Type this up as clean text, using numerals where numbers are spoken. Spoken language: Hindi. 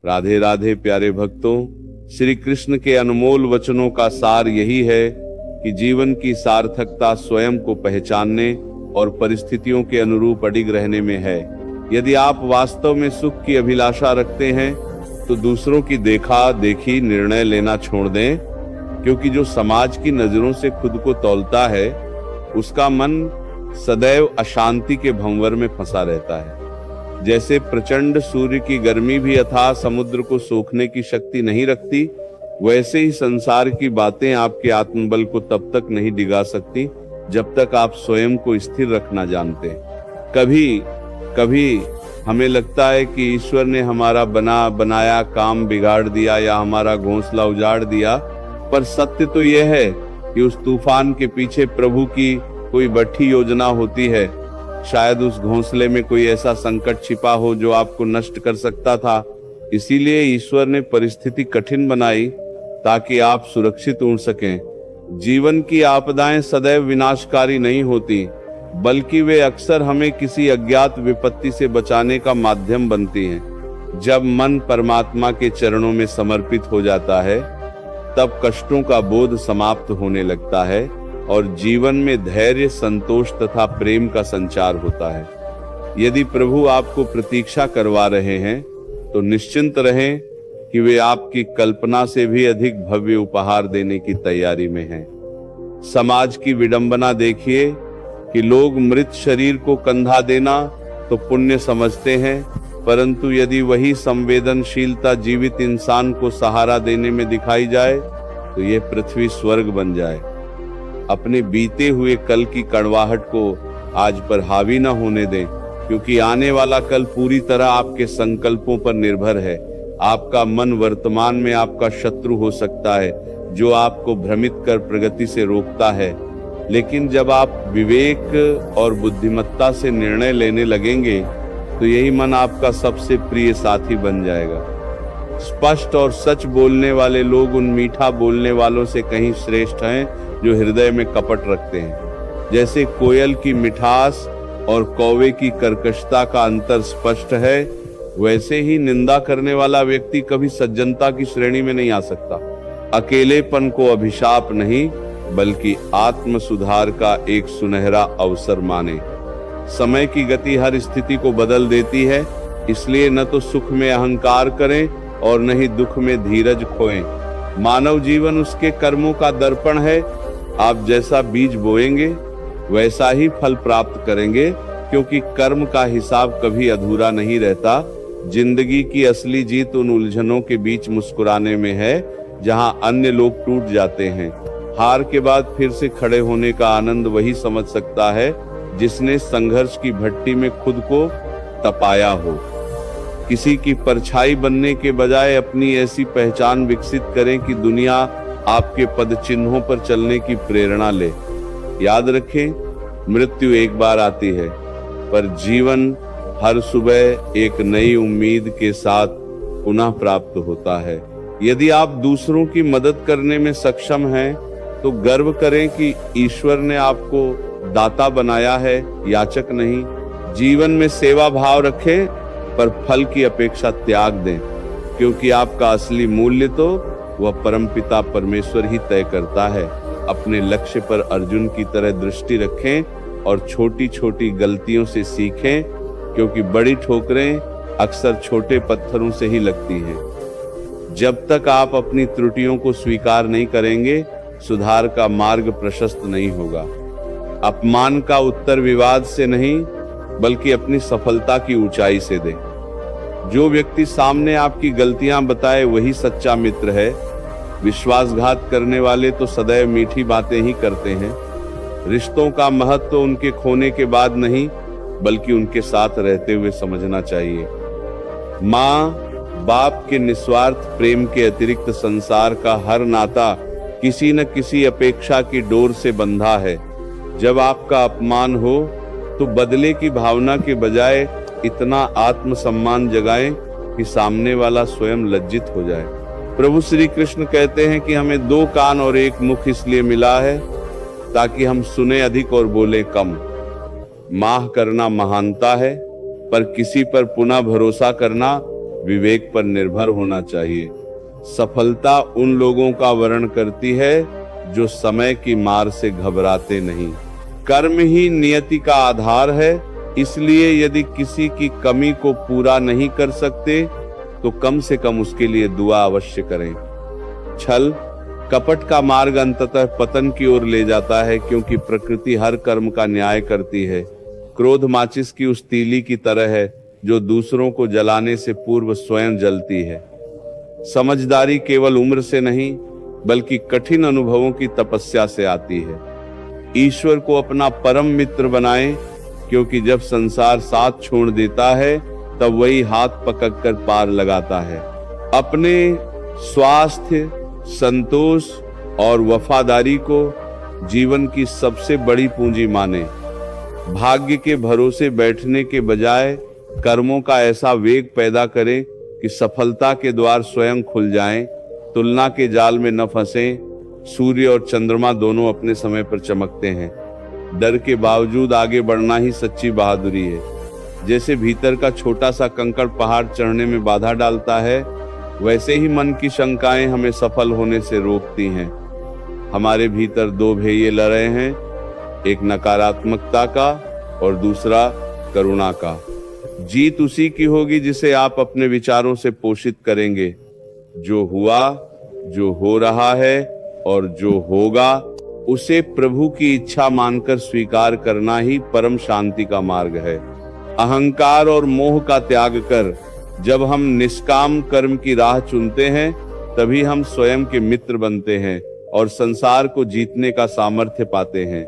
राधे राधे प्यारे भक्तों, श्री कृष्ण के अनमोल वचनों का सार यही है कि जीवन की सार्थकता स्वयं को पहचानने और परिस्थितियों के अनुरूप अडिग रहने में है। यदि आप वास्तव में सुख की अभिलाषा रखते हैं तो दूसरों की देखा देखी निर्णय लेना छोड़ दें, क्योंकि जो समाज की नजरों से खुद को तौलता है उसका मन सदैव अशांति के भंवर में फंसा रहता है। जैसे प्रचंड सूर्य की गर्मी भी अथाह समुद्र को सोखने की शक्ति नहीं रखती, वैसे ही संसार की बातें आपके आत्मबल को तब तक नहीं डिगा सकती जब तक आप स्वयं को स्थिर रखना जानते। कभी कभी हमें लगता है कि ईश्वर ने हमारा बनाया काम बिगाड़ दिया या हमारा घोंसला उजाड़ दिया, पर सत्य तो यह है कि उस तूफान के पीछे प्रभु की कोई बड़ी योजना होती है। शायद उस घोंसले में कोई ऐसा संकट छिपा हो जो आपको नष्ट कर सकता था। इसीलिए ईश्वर ने परिस्थिति कठिन बनाई ताकि आप सुरक्षित उड़ सकें। जीवन की आपदाएं सदैव विनाशकारी नहीं होती, बल्कि वे अक्सर हमें किसी अज्ञात विपत्ति से बचाने का माध्यम बनती हैं। जब मन परमात्मा के चरणों में समर्पित हो जाता है, तब कष्टों का बोध समाप्त होने लगता है और जीवन में धैर्य, संतोष तथा प्रेम का संचार होता है। यदि प्रभु आपको प्रतीक्षा करवा रहे हैं तो निश्चिंत रहें कि वे आपकी कल्पना से भी अधिक भव्य उपहार देने की तैयारी में हैं। समाज की विडंबना देखिए कि लोग मृत शरीर को कंधा देना तो पुण्य समझते हैं, परंतु यदि वही संवेदनशीलता जीवित इंसान को सहारा देने में दिखाई जाए तो यह पृथ्वी स्वर्ग बन जाए। अपने बीते हुए कल की कड़वाहट को आज पर हावी न होने दें, क्योंकि आने वाला कल पूरी तरह आपके संकल्पों पर निर्भर है। आपका मन वर्तमान में आपका शत्रु हो सकता है, जो आपको भ्रमित कर प्रगति से रोकता है। लेकिन जब आप विवेक और बुद्धिमत्ता से निर्णय लेने लगेंगे तो यही मन आपका सबसे प्रिय साथी बन जाएगा। स्पष्ट और सच बोलने वाले लोग उन मीठा बोलने वालों से कहीं श्रेष्ठ हैं जो हृदय में कपट रखते हैं। जैसे कोयल की मिठास और कौवे की कर्कशता का अंतर स्पष्ट है, वैसे ही निंदा करने वाला व्यक्ति कभी सज्जनता की श्रेणी में नहीं आ सकता। अकेलेपन को अभिशाप नहीं, बल्कि आत्म सुधार का एक सुनहरा अवसर माने। समय की गति हर स्थिति को बदल देती है, इसलिए न तो सुख में अहंकार करें और न ही दुख में धीरज खोएं। मानव जीवन उसके कर्मों का दर्पण है। आप जैसा बीज बोएंगे वैसा ही फल प्राप्त करेंगे, क्योंकि कर्म का हिसाब कभी अधूरा नहीं रहता। जिंदगी की असली जीत उन उलझनों के बीच मुस्कुराने में है जहां अन्य लोग टूट जाते हैं। हार के बाद फिर से खड़े होने का आनंद वही समझ सकता है जिसने संघर्ष की भट्टी में खुद को तपाया हो। किसी की परछाई बनने के बजाय अपनी ऐसी पहचान विकसित करें कि दुनिया आपके पद चिन्हों पर चलने की प्रेरणा ले। याद रखें, मृत्यु एक बार आती है, पर जीवन हर सुबह एक नई उम्मीद के साथ पुनः प्राप्त होता है। यदि आप दूसरों की मदद करने में सक्षम हैं, तो गर्व करें कि ईश्वर ने आपको दाता बनाया है, याचक नहीं। जीवन में सेवा भाव रखें, पर फल की अपेक्षा त्याग दें, क्योंकि आपका असली मूल्य तो वह परमपिता परमेश्वर ही तय करता है। अपने लक्ष्य पर अर्जुन की तरह दृष्टि रखें और छोटी छोटी गलतियों से सीखें, क्योंकि बड़ी ठोकरें अक्सर छोटे पत्थरों से ही लगती हैं। जब तक आप अपनी त्रुटियों को स्वीकार नहीं करेंगे, सुधार का मार्ग प्रशस्त नहीं होगा। अपमान का उत्तर विवाद से नहीं, बल्कि अपनी सफलता की ऊंचाई से दें। जो व्यक्ति सामने आपकी गलतियां बताए वही सच्चा मित्र है। विश्वासघात करने वाले तो सदैव मीठी बातें ही करते हैं। रिश्तों का महत्व तो उनके खोने के बाद नहीं, बल्कि उनके साथ रहते हुए समझना चाहिए। माँ बाप के निस्वार्थ प्रेम के अतिरिक्त संसार का हर नाता किसी न किसी अपेक्षा की डोर से बंधा है। जब आपका अपमान हो तो बदले की भावना के बजाय इतना आत्मसम्मान जगाएं कि सामने वाला स्वयं लज्जित हो जाए। प्रभु श्री कृष्ण कहते हैं कि हमें 2 कान और 1 मुख इसलिए मिला है ताकि हम सुने अधिक और बोले कम। माह करना महानता है, पर किसी पर पुनः भरोसा करना विवेक पर निर्भर होना चाहिए। सफलता उन लोगों का वर्ण करती है जो समय की मार से घबराते नहीं। कर्म ही नियति का आधार है, इसलिए यदि किसी की कमी को पूरा नहीं कर सकते तो कम से कम उसके लिए दुआ अवश्य करें। छल कपट का मार्ग अंततः पतन की ओर ले जाता है, क्योंकि प्रकृति हर कर्म का न्याय करती है। क्रोध माचिस की उस तीली की तरह है जो दूसरों को जलाने से पूर्व स्वयं जलती है। समझदारी केवल उम्र से नहीं बल्कि कठिन अनुभवों की तपस्या से आती है। ईश्वर को अपना परम मित्र बनाएं, क्योंकि जब संसार साथ छोड़ देता है तब वही हाथ पकड़कर पार लगाता है। अपने स्वास्थ्य, संतोष और वफादारी को जीवन की सबसे बड़ी पूंजी माने। भाग्य के भरोसे बैठने के बजाय कर्मों का ऐसा वेग पैदा करें कि सफलता के द्वार स्वयं खुल जाएं। तुलना के जाल में न फंसें। सूर्य और चंद्रमा दोनों अपने समय पर चमकते हैं। डर के बावजूद आगे बढ़ना ही सच्ची बहादुरी है। जैसे भीतर का छोटा सा कंकड़ पहाड़ चढ़ने में बाधा डालता है, वैसे ही मन की शंकाएं हमें सफल होने से रोकती हैं। हमारे भीतर दो भैये लड़ रहे हैं, एक नकारात्मकता का और दूसरा करुणा का। जीत उसी की होगी जिसे आप अपने विचारों से पोषित करेंगे। जो हुआ, जो हो रहा है और जो होगा, उसे प्रभु की इच्छा मानकर स्वीकार करना ही परम शांति का मार्ग है। अहंकार और मोह का त्याग कर जब हम निष्काम कर्म की राह चुनते हैं, तभी हम स्वयं के मित्र बनते हैं और संसार को जीतने का सामर्थ्य पाते हैं।